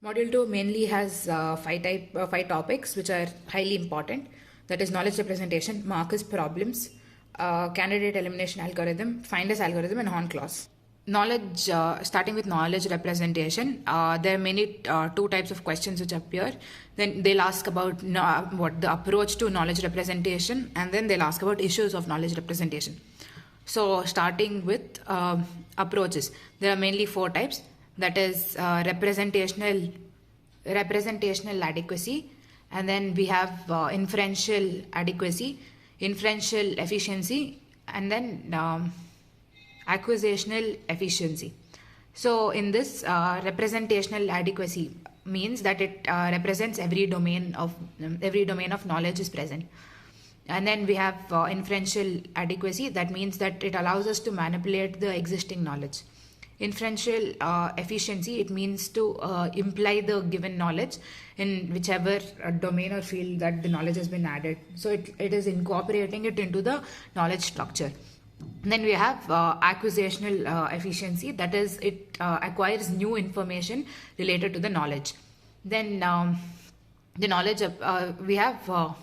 Module 2 mainly has five topics which are highly important. That is knowledge representation, Marcus problems, candidate elimination algorithm, finder's algorithm, and horn clause. Knowledge, starting with knowledge representation, there are many two types of questions which appear. Then they'll ask about what the approach to knowledge representation, and then they'll ask about issues of knowledge representation. So starting with approaches, there are mainly four types. That is representational adequacy, and then we have inferential adequacy, inferential efficiency, and then acquisitional efficiency. So in this representational adequacy means that it represents every domain of knowledge is present. And then we have inferential adequacy, that means that it allows us to manipulate the existing knowledge. Inferential efficiency, it means to imply the given knowledge in whichever domain or field that the knowledge has been added. So it is incorporating it into the knowledge structure. Then we have acquisitional efficiency, that is it acquires new information related to the knowledge. Then the knowledge we have four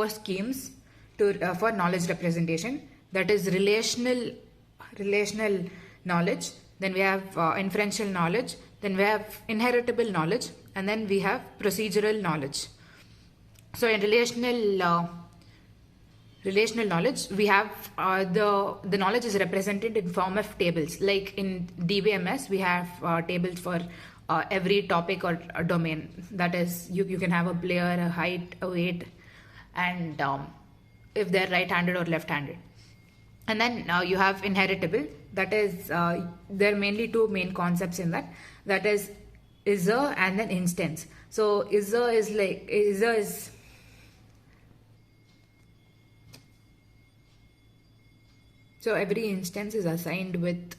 schemes for knowledge representation. That is relational knowledge, then we have inferential knowledge, then we have inheritable knowledge, and then we have procedural knowledge. So in relational knowledge, we have the knowledge is represented in form of tables. Like in DBMS, we have tables for every topic or a domain. That is, you can have a player, a height, a weight, and if they're right-handed or left-handed. And then you have inheritable. That is, there are mainly two main concepts in that. That is ISA and then instance. So ISA is so every instance is assigned with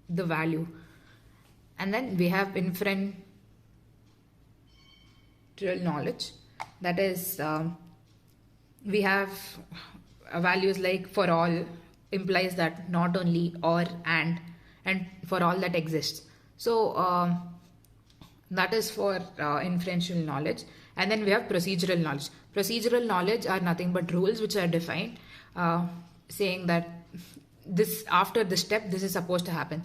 the value. And then we have inferential knowledge. That is, we have values like for all, implies that not only, or, and for all that exists. So that is for inferential knowledge. And then we have procedural knowledge. Procedural knowledge are nothing but rules which are defined, saying that this, after this step, this is supposed to happen.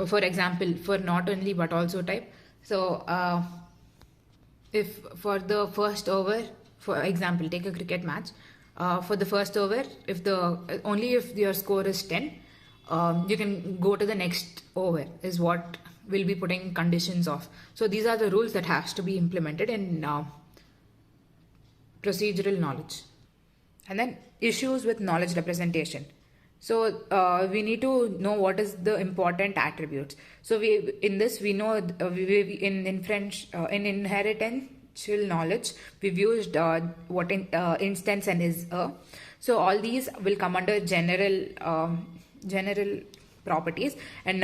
For example, for not only but also type. So if for the first over, for example, take a cricket match, for the first over, if your score is 10, you can go to the next over, is what we'll be putting conditions of. So these are the rules that has to be implemented in procedural knowledge. And then issues with knowledge representation. So we need to know what is the important attributes. So we know in inheritential knowledge, we've used what instance and is. So all these will come under general properties and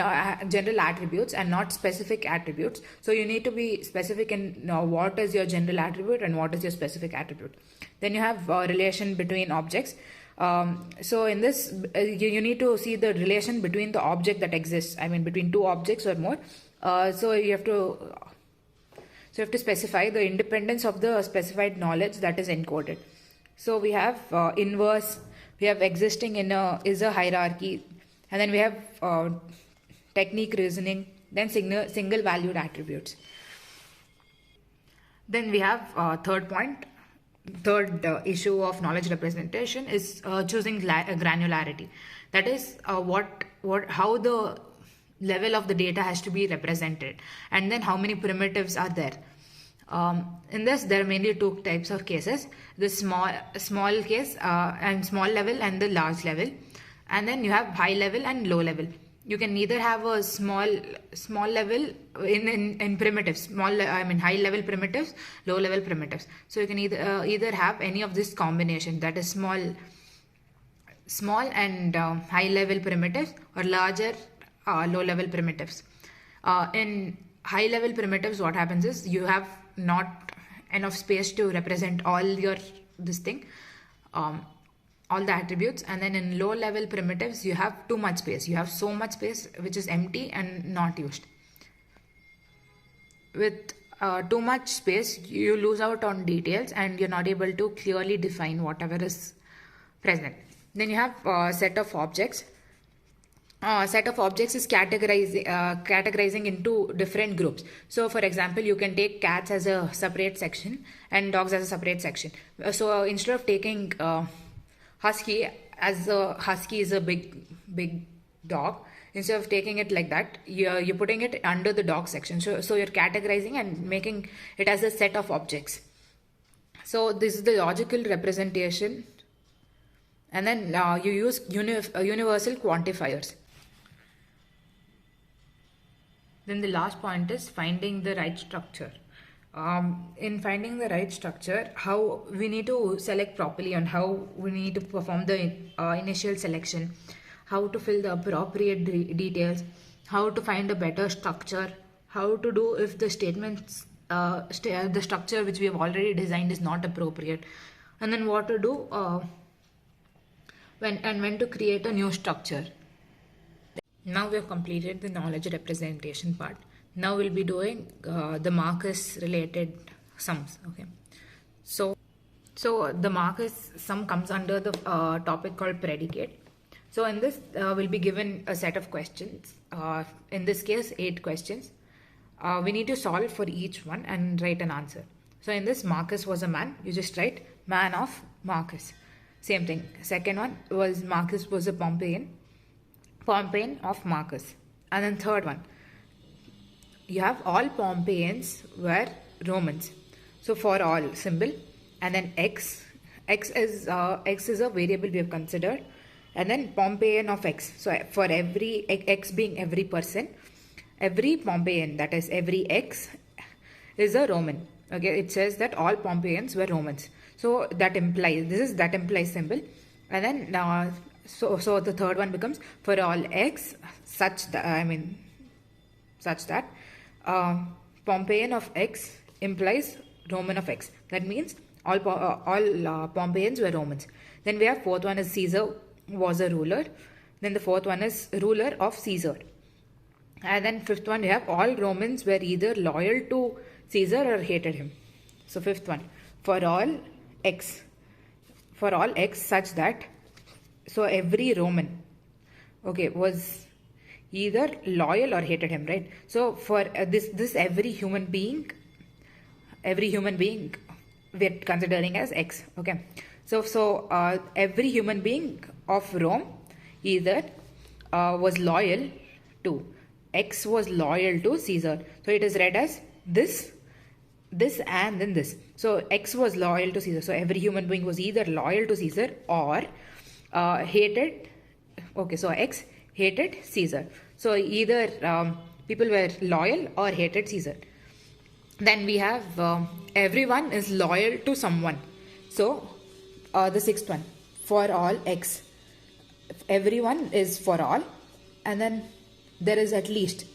general attributes, and not specific attributes. So you need to be specific in what is your general attribute and what is your specific attribute. Then you have relation between objects. So in this, you need to see the relation between the object that exists. I mean, between two objects or more. So you have to specify the independence of the specified knowledge that is encoded. So we have inverse, we have existing in is a hierarchy, and then we have technique reasoning, then single valued attributes. Then we have third issue of knowledge representation is choosing granularity. That is how the level of the data has to be represented, and then how many primitives are there. In this, there are mainly two types of cases: the small case and small level, and the large level. And then you have high level and low level. You can either have a small level in primitives, high level primitives, low level primitives. So you can either have any of this combination, that is small and high level primitives, or larger low level primitives. In high level primitives, what happens is you have not enough space to represent all your all the attributes. And then in low level primitives, you have too much space. You have so much space which is empty and not used. with too much space, you lose out on details and you're not able to clearly define whatever is present. Then you have set of objects. Set of objects is categorizing into different groups. So for example, you can take cats as a separate section and dogs as a separate section. So instead of taking husky is a big dog, instead of taking it like that, you're putting it under the dog section. So you're categorizing and making it as a set of objects. So this is the logical representation. And then you use universal quantifiers. Then the last point is finding the right structure. In finding the right structure, how we need to select properly and how we need to perform the initial selection, how to fill the appropriate details, how to find a better structure, how to do if the statements, the structure which we have already designed is not appropriate, and then what to do when to create a new structure. Now we have completed the knowledge representation part. Now we'll be doing the Marcus related sums. Okay, so the Marcus sum comes under the topic called predicate. So in this we'll be given a set of questions. In this case, 8 questions. We need to solve for each one and write an answer. So in this, Marcus was a man. You just write man of Marcus. Same thing. Second one was Marcus was a Pompeian of Marcus. And then third one, you have all Pompeians were Romans. So for all symbol, and then x is a variable we have considered, and then Pompeian of x. So for every x being every person, every Pompeian, that is every x, is a Roman. Okay, it says that all Pompeians were Romans. So that implies, this is that implies symbol. And then so the third one becomes for all x such that Pompeian of x implies Roman of x. That means all Pompeians were Romans. Then we have fourth one is Caesar was a ruler. Then the fourth one is ruler of Caesar. And then fifth one, we have all Romans were either loyal to Caesar or hated him. So fifth one, for all x such that, so every Roman, okay, was either loyal or hated him, right? So for this every human being we're considering as x. Okay, so every human being of Rome either was loyal to, x was loyal to Caesar. So it is read as this and then this. So x was loyal to Caesar. So every human being was either loyal to Caesar or hated. Okay, so x hated Caesar. So either people were loyal or hated Caesar. Then we have everyone is loyal to someone. So the sixth one, for all x, everyone is for all, and then there is at least.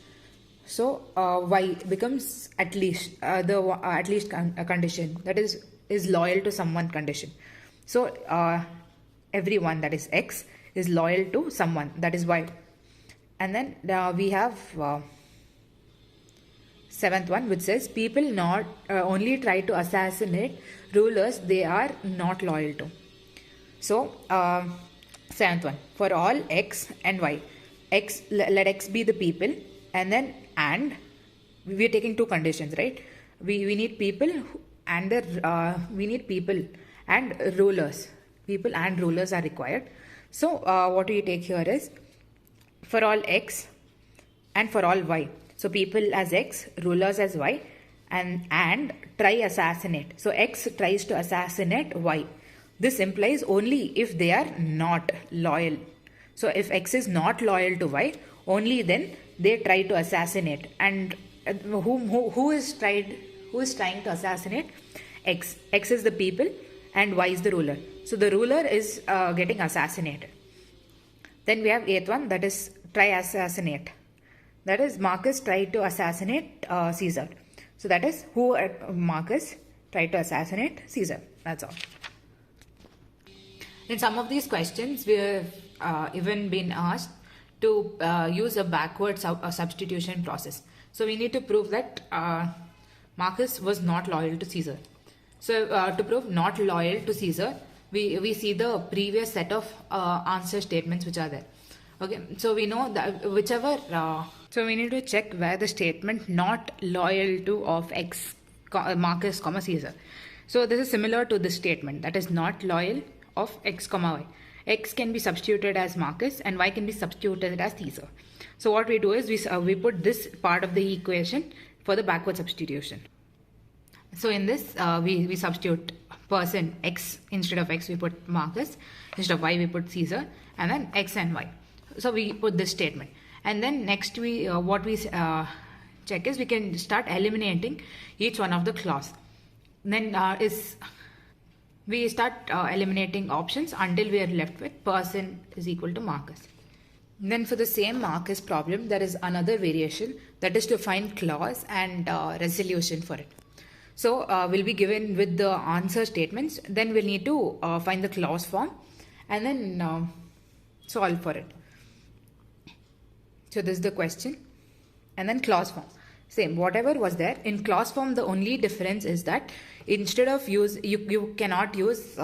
So y becomes at least, the at least condition, that is loyal to someone condition. So everyone, that is x, is loyal to someone, that is y. And then we have seventh one, which says people not only try to assassinate rulers they are not loyal to. So seventh one, for all x and y, x, let x be the people, and then and we are taking two conditions, right? We need people and we need people and rulers. People and rulers are required. So what we take here is for all x and for all y. So people as x, rulers as y, and try assassinate. So x tries to assassinate y. This implies only if they are not loyal. So if x is not loyal to y, only then they try to assassinate. And who is trying to assassinate? X. X is the people and y is the ruler. So the ruler is getting assassinated. Then we have eighth one, that is try assassinate. That is Marcus tried to assassinate Caesar. So that is who Marcus tried to assassinate Caesar. That's all. In some of these questions, we have even been asked to use a backward substitution process. So we need to prove that Marcus was not loyal to Caesar. So to prove not loyal to Caesar, we see the previous set of answer statements which are there. Okay, so we know that so we need to check where the statement not loyal to of X Marcus comma Caesar. So this is similar to this statement, that is not loyal of X comma Y. X can be substituted as Marcus and Y can be substituted as Caesar. So what we do is we put this part of the equation for the backward substitution. So in this we substitute person X, instead of X we put Marcus, instead of Y we put Caesar, and then X and Y. So we put this statement, and then next we check is we can start eliminating each one of the clause. Then we start eliminating options until we are left with person is equal to Marcus. Then for the same Marcus problem, there is another variation, that is to find clause and resolution for it. So we'll be given with the answer statements, then we'll need to find the clause form and then solve for it. So this is the question, and then clause form. Same, whatever was there in clause form, the only difference is that instead of you cannot use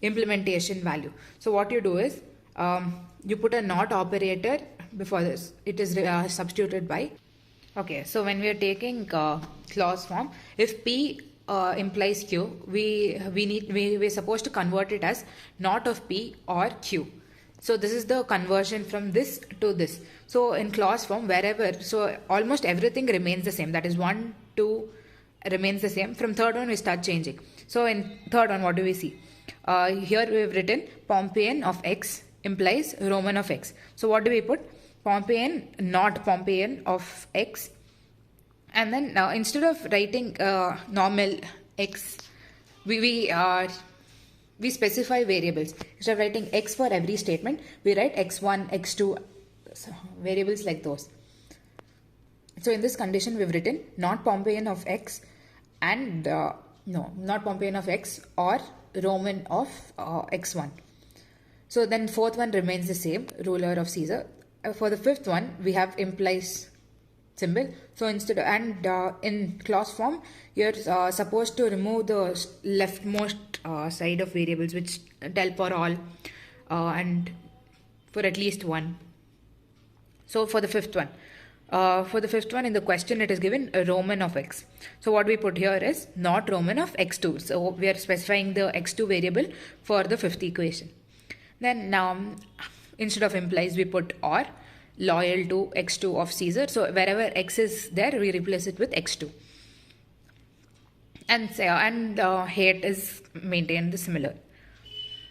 implementation value. So what you do is you put a not operator before this. It is substituted by. Okay, so when we are taking clause form, if P implies Q, we're supposed to convert it as not of P or Q. So this is the conversion from this to this. So in clause form, wherever, so almost everything remains the same. That is 1, 2 remains the same. From third one we start changing. So in third one, what do we see? Here we have written Pompeian of X implies Roman of X. So what do we put? Pompeian, not Pompeian of X. And then instead of writing normal X, we specify variables. Instead of writing X for every statement, we write X1, X2, variables like those. So in this condition, we've written not Pompeian of X and not Pompeian of X or Roman of X1. So then fourth one remains the same, ruler of Caesar. For the fifth one, we have implies symbol. So instead in clause form, you're supposed to remove the leftmost side of variables, which tell for all and for at least one. So for the fifth one in the question, it is given a Roman of X. So what we put here is not Roman of X2. So we are specifying the X2 variable for the fifth equation. Then instead of implies, we put or loyal to X2 of Caesar. So wherever X is there, we replace it with X2. And hate is maintained the similar.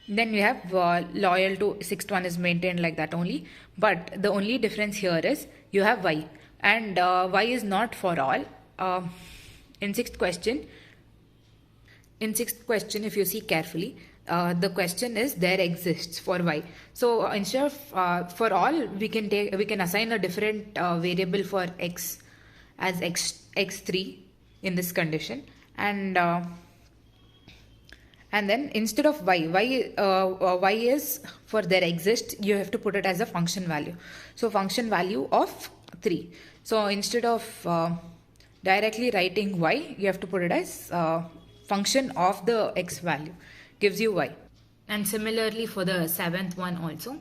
Then we have loyal to sixth one is maintained like that only. But the only difference here is you have Y, and Y is not for all. In sixth question, if you see carefully, the question is there exists for Y. So instead of for all, we can assign a different variable for X as X3 in this condition, and then instead of Y is for there exists, you have to put it as a function value. So function value of 3. So instead of directly writing Y, you have to put it as function of the X value, gives you Y. And similarly for the seventh one also.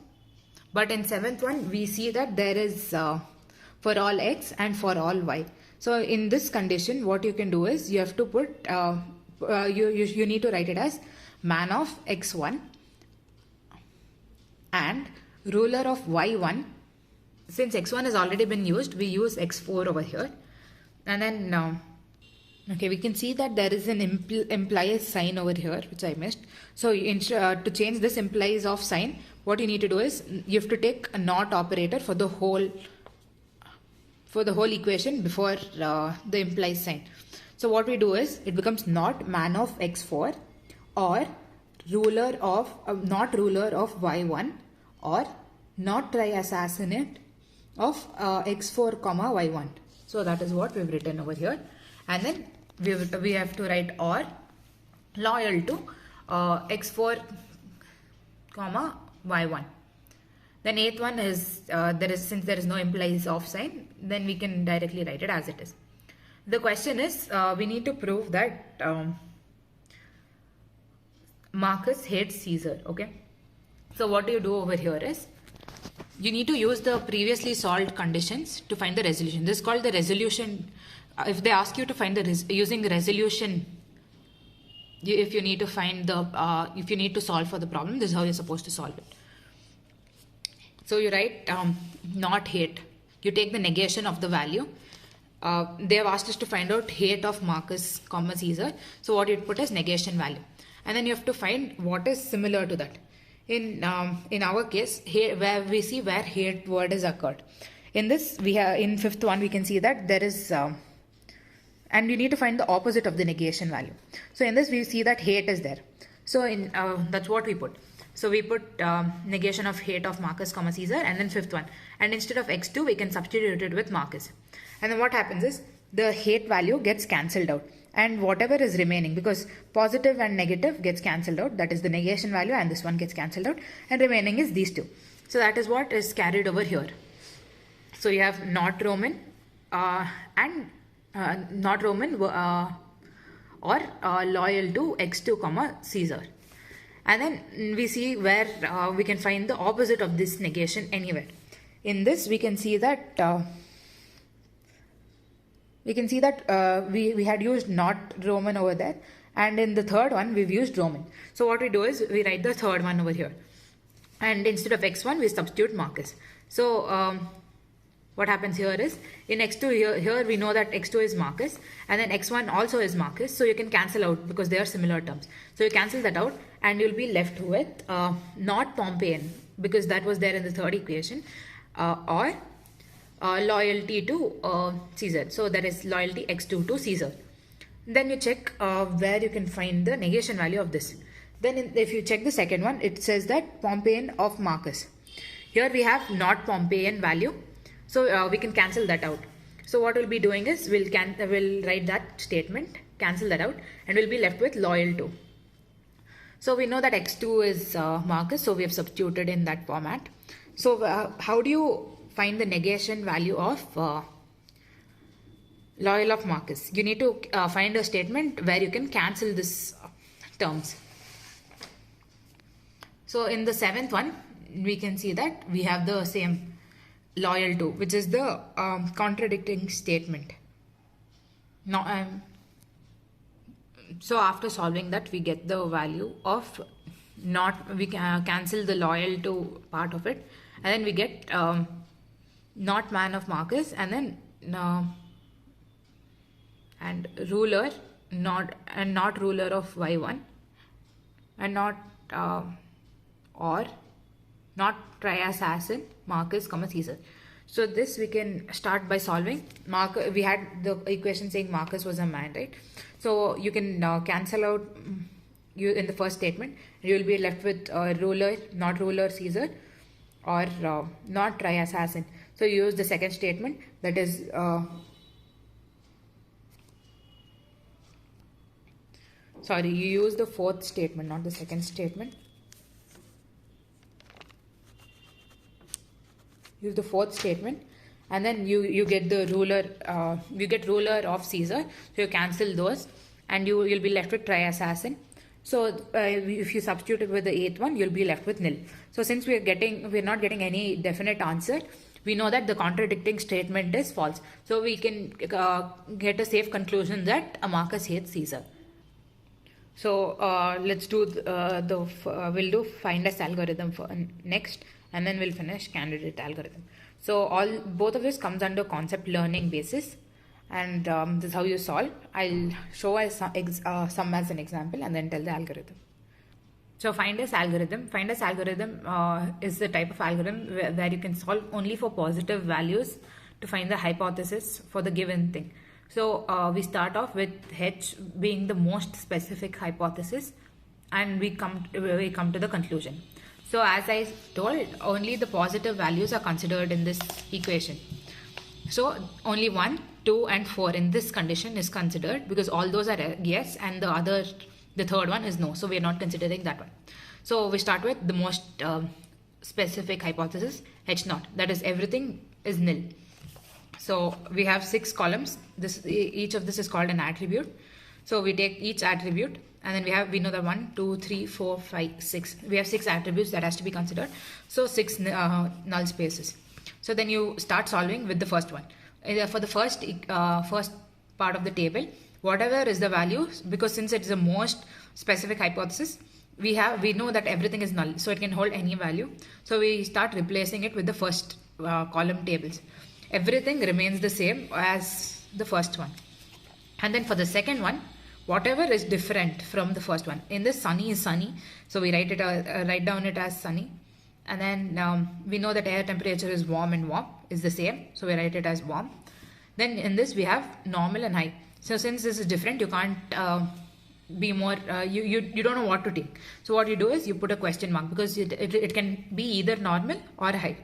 But in seventh one, we see that there is for all X and for all Y. So in this condition, what you can do is you have to put you need to write it as man of X1 and ruler of Y1. Since X1 has already been used, we use X4 over here. And then okay, we can see that there is an implies sign over here, which I missed. So to change this implies of sign, what you need to do is you have to take a not operator for the whole equation before the implies sign. So what we do is it becomes not man of X4 or ruler of not ruler of Y1 or not try assassinate of X4 comma Y1. So that is what we've written over here. And then we have to write or loyal to X4 comma Y1. Then eighth one is since there is no implies of sign, then we can directly write it as it is. The question is, we need to prove that Marcus hates Caesar. Okay. So what you do over here is, you need to use the previously solved conditions to find the resolution. This is called the resolution. If they ask you to find the using resolution, if you need to find the if you need to solve for the problem, this is how you're supposed to solve it. So you write not hate. You take the negation of the value. They have asked us to find out hate of Marcus, comma Caesar. So what you put is negation value, and then you have to find what is similar to that. In our case, here where we see where hate word is occurred. In this, we have in fifth one we can see that there is, and you need to find the opposite of the negation value. So in this we see that hate is there. So in that's what we put. So we put negation of hate of Marcus, comma Caesar, and then fifth one. And instead of x2, we can substitute it with Marcus. And then what happens is the hate value gets cancelled out. And whatever is remaining, because positive and negative gets cancelled out, that is the negation value, and this one gets cancelled out, and remaining is these two. So that is what is carried over here. So you have not Roman and not Roman or loyal to x2, comma Caesar. And then we see where we can find the opposite of this negation anywhere. In this we can see that we had used not Roman over there, and in the third one we've used Roman. So what we do is we write the third one over here, and instead of x1 we substitute Marcus. So what happens here is, in x2 here we know that x2 is Marcus, and then x1 also is Marcus, so you can cancel out because they are similar terms. So you cancel that out and you'll be left with not Pompeian, because that was there in the third equation, or loyalty to Caesar. So that is loyalty x2 to Caesar. Then you check where you can find the negation value of this. Then if you check the second one, it says that Pompeian of Marcus. Here we have not Pompeian value, so we can cancel that out. So what we'll be doing is we'll write that statement, cancel that out, and we'll be left with loyal to. So we know that x2 is Marcus, so we have substituted in that format. So how do you find the negation value of loyal of Marcus? You need to find a statement where you can cancel this terms. So in the seventh one, we can see that we have the same loyal to, which is the contradicting statement. Now, so after solving that, we get the value of not, we can cancel the loyal to part of it, and then we get not man of Marcus, and then and ruler not ruler of y1, and not or not tri-assassin Marcus, comma Caesar. So this we can start by solving. We had the equation saying Marcus was a man, right? So you can cancel out you in the first statement. You will be left with ruler, not ruler Caesar, or not tri-assassin. So you use the second statement, that is sorry, you use the fourth statement, not the second statement. Use the fourth statement, and then you get the ruler, you get ruler of Caesar, so you cancel those, and you'll be left with tri-assassin. So if you substitute it with the eighth one, you'll be left with nil. So since we're not getting any definite answer, we know that the contradicting statement is false. So we can get a safe conclusion that Marcus hates Caesar. So let's do we'll do find us algorithm for next, and then we'll finish candidate algorithm. So both of this comes under concept learning basis, and this is how you solve. I'll show us some as an example and then tell the algorithm. So find us algorithm. Find us algorithm is the type of algorithm where you can solve only for positive values to find the hypothesis for the given thing. So we start off with H being the most specific hypothesis, and we come to the conclusion. So as I told, only the positive values are considered in this equation. So only 1, 2 and 4 in this condition is considered, because all those are yes, and the third one is no. So we are not considering that one. So we start with the most specific hypothesis, H0, that is everything is nil. So we have 6 columns. Each of this is called an attribute. So we take each attribute, and then we know that 1, 2, 3, 4, 5, 6. We have 6 attributes that has to be considered. So 6 null spaces. So then you start solving with the first one. For the first part of the table, whatever is the value, because since it is the most specific hypothesis, we know that everything is null, so it can hold any value. So we start replacing it with the first column tables. Everything remains the same as the first one. And then for the second one, whatever is different from the first one. In this, sunny is sunny, so we write down it as sunny. And then we know that air temperature is warm, and warm is the same, so we write it as warm. Then in this we have normal and high. So since this is different, you can't be more, you don't know what to take. So what you do is you put a question mark, because it can be either normal or high.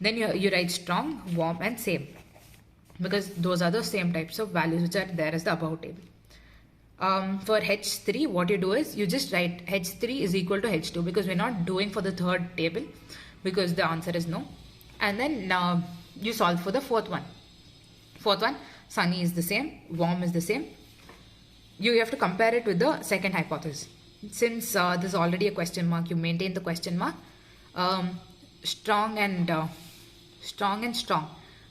Then you write strong, warm and same, because those are the same types of values which are there as the above table. For H3, what you do is you just write H3 is equal to H2, because we're not doing for the third table, because the answer is no. And then you solve for the fourth one. Sunny is the same, warm is the same. You have to compare it with the second hypothesis. Since this is already a question mark, you maintain the question mark. Strong and strong.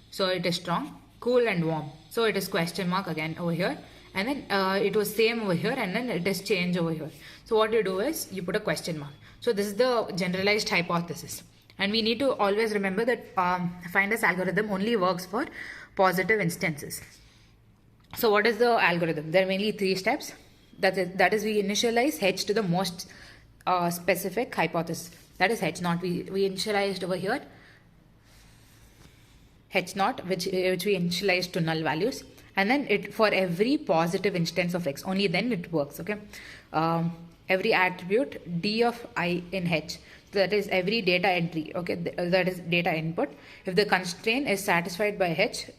So it is strong. Cool and warm. So it is question mark again over here. And then it was same over here, and then it is change over here. So what you do is you put a question mark. So this is the generalized hypothesis. And we need to always remember that finder's algorithm only works for positive instances. So what is the algorithm? There are mainly 3 steps. That is we initialize H to the most specific hypothesis. That is H0. We initialized over here H0, which we initialized to null values. And then it for every positive instance of X, only then it works. Okay. Every attribute D of I in H. So that is every data entry. Okay, that is data input. If the constraint is satisfied by H,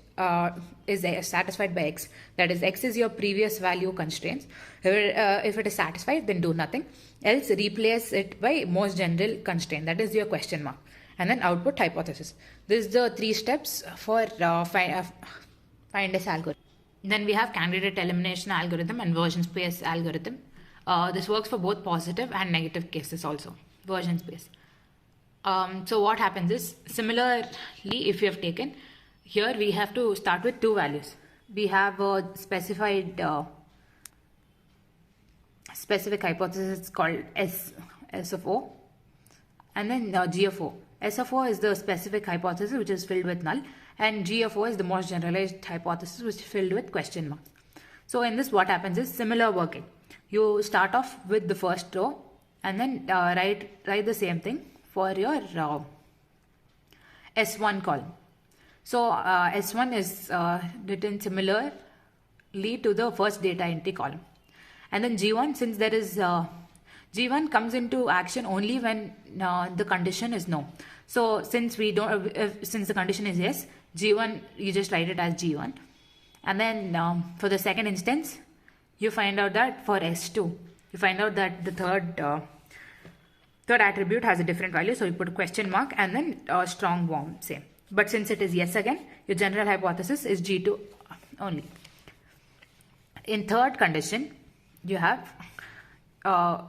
is satisfied by X, that is X is your previous value constraints. If it is satisfied, then do nothing. Else replace it by most general constraint, that is your question mark. And then output hypothesis. This is the 3 steps for finder's algorithm. Then we have candidate elimination algorithm and version space algorithm. This works for both positive and negative cases also. Version space. So what happens is, similarly, if you have taken, here we have to start with 2 values. We have a specific hypothesis called S of O, and then G of O. S of O is the specific hypothesis which is filled with null, and G of O is the most generalized hypothesis which is filled with question mark. So in this, what happens is similar working. You start off with the first row, and then write the same thing for your S1 column. So S1 is written similarly to the first data entry column. And then G1, since there is G1 comes into action only when the condition is no. So since since the condition is yes, G1, you just write it as G1. And then for the second instance, you find out that for S2, you find out that the third attribute has a different value. So you put a question mark and then strong, warm, same. But since it is yes again, your general hypothesis is G2 only. In third condition, you have,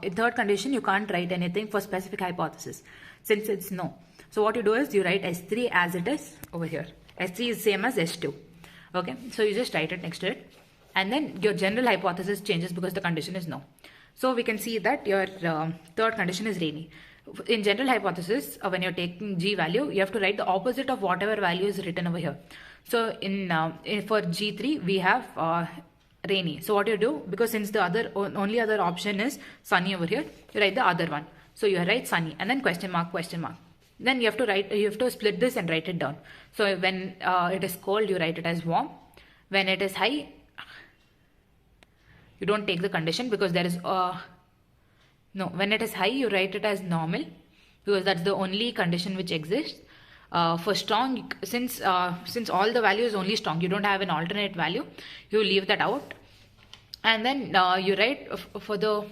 in third condition, you can't write anything for specific hypothesis since it's no. So what you do is you write S3 as it is over here. S3 is same as S2. Okay, so you just write it next to it. And then your general hypothesis changes because the condition is no. So we can see that your third condition is rainy. In general hypothesis, when you're taking G value, you have to write the opposite of whatever value is written over here. So for G3, we have rainy. So what you do, because since the only other option is sunny over here, you write the other one. So you write sunny and then question mark, question mark. Then you have to split this and write it down. So when it is cold, you write it as warm. When it is high, you don't take the condition because there is no. When it is high, you write it as normal because that's the only condition which exists. For strong, since all the value is only strong, you don't have an alternate value. You leave that out, and then you write for the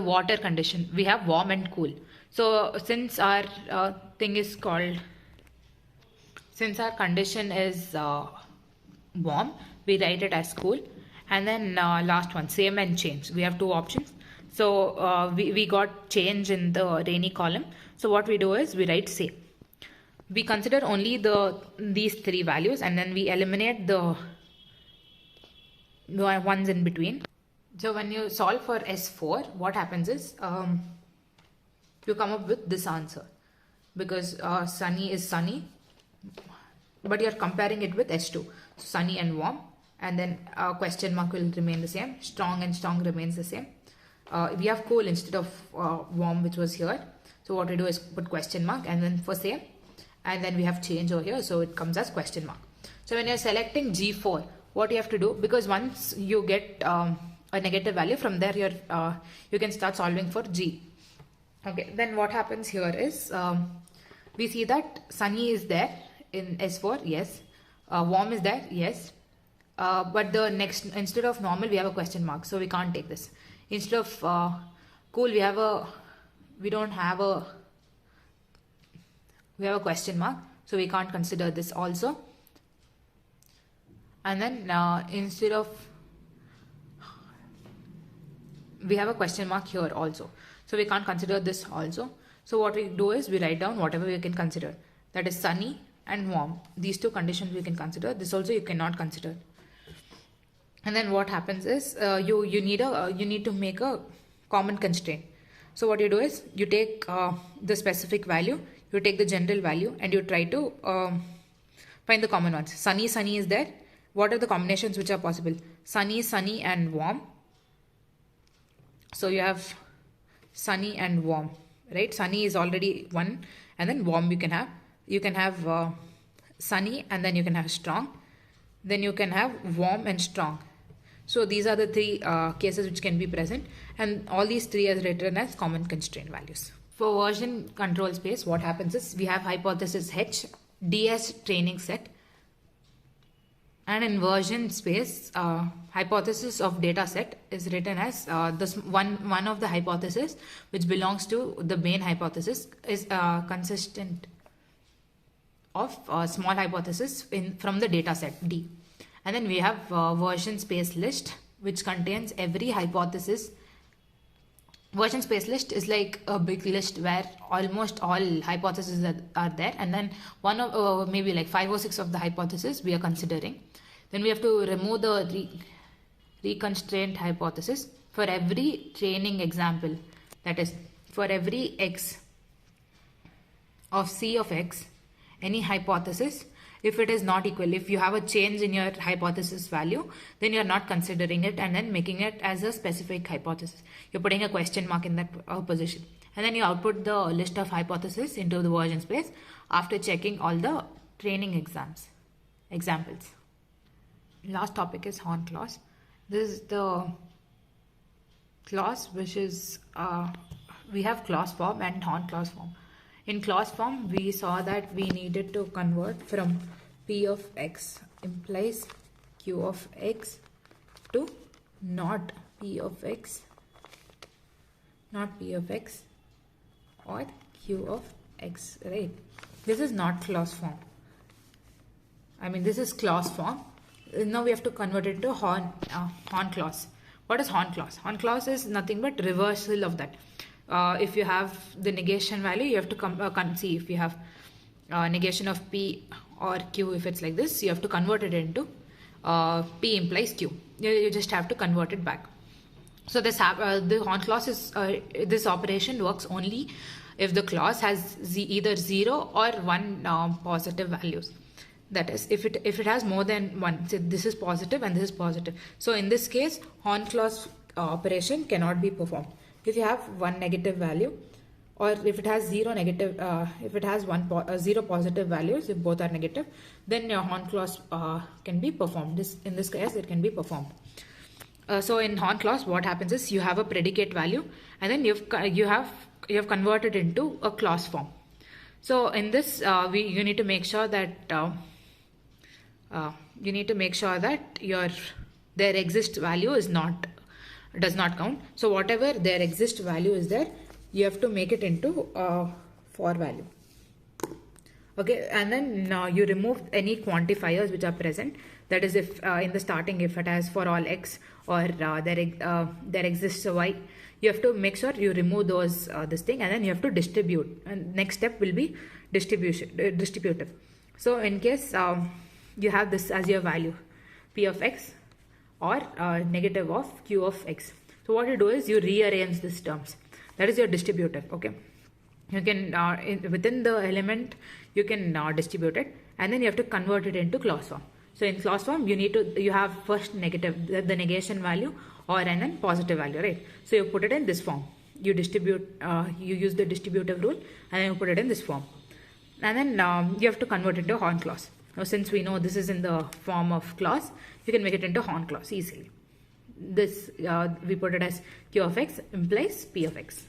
water condition. We have warm and cool. So since our thing is called, Since our condition is warm, we write it as cool. And then last one, same and change. We have two options. So we got change in the rainy column. So what we do is we write same. We consider only these three values, and then we eliminate the ones in between. So when you solve for S4, what happens is you come up with this answer, because sunny is sunny, but you're comparing it with S2. So sunny and warm, and then question mark will remain the same. Strong and strong remains the same. We have cool instead of warm, which was here. So what we do is put question mark and then for same, and then we have change over here, so it comes as question mark. So when you're selecting G4, what you have to do, because once you get a negative value, from there you can start solving for G. Okay, then what happens here is we see that sunny is there in S4, yes. Warm is there, yes. But the next, instead of normal, we have a question mark, so we can't take this. Instead of cool, we have a question mark, so we can't consider this also. And then instead of, we have a question mark here also, so we can't consider this also. So what we do is we write down whatever we can consider, that is sunny and warm. These two conditions we can consider. This also you cannot consider. And then what happens is you need to make a common constraint. So what you do is you take the specific value, you take the general value, and you try to find the common ones. Sunny is there. What are the combinations which are possible? Sunny and warm. So you have sunny and warm, right? Sunny is already one, and then warm you can have. You can have sunny, and then you can have strong. Then you can have warm and strong. So these are the three cases which can be present, and all these three are written as common constraint values. For version control space, what happens is we have hypothesis H, DS training set, and in version space, hypothesis of data set is written as this one of the hypothesis which belongs to the main hypothesis is consistent of small hypothesis from the data set D. And then we have version space list, which contains every hypothesis. Version space list is like a big list where almost all hypotheses are there, and then one of maybe like 5 or 6 of the hypotheses we are considering. Then we have to remove the reconstraint hypothesis for every training example. That is, for every x of C of x, any hypothesis, if it is not equal, if you have a change in your hypothesis value, then you are not considering it and then making it as a specific hypothesis. You're putting a question mark in that position. And then you output the list of hypotheses into the version space after checking all the training examples. Last topic is Horn clause. This is the clause which is, we have clause form and Horn clause form. In clause form, we saw that we needed to convert from P of x implies Q of x to not P of x or Q of x, right? This is not clause form. I mean, this is clause form. Now we have to convert it to Horn clause. What is Horn clause? Horn clause is nothing but reversal of that. If you have the negation value, you have to see if you have negation of P or Q. If it's like this, you have to convert it into P implies Q. You just have to convert it back. So this the Horn clause is this operation works only if the clause has either 0 or 1 positive values. That is, if it has more than one, so this is positive and this is positive. So in this case, Horn clause operation cannot be performed. If you have one negative value, or if it has 0 negative, if it has 0 positive values, if both are negative, then your Horn clause can be performed. In this case, it can be performed. So in Horn clause, what happens is you have a predicate value, and then you have converted into a clause form. So in this, you need to make sure that their exist value does not count. So whatever their exist value is there, you have to make it into for value. Okay, and then you remove any quantifiers which are present. That is, if in the starting, if it has for all x, or there exists a y, you have to make sure you remove those this thing, and then you have to distribute. And next step will be distributive. So in case you have this as your value, p of x or negative of q of x. So what you do is you rearrange these terms. That is your distributive. Okay. You can within the element you can distribute it, and then you have to convert it into clause form. So in clause form you have first negative, the negation value, or and then positive value, right? So you put it in this form. You distribute, you use the distributive rule, and then you put it in this form, and then you have to convert it into Horn clause. Now since we know this is in the form of clause, you can make it into Horn clause easily. This we put it as q of x implies p of x.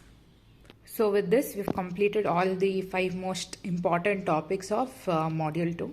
So with this, we've completed all the 5 most important topics of module 2.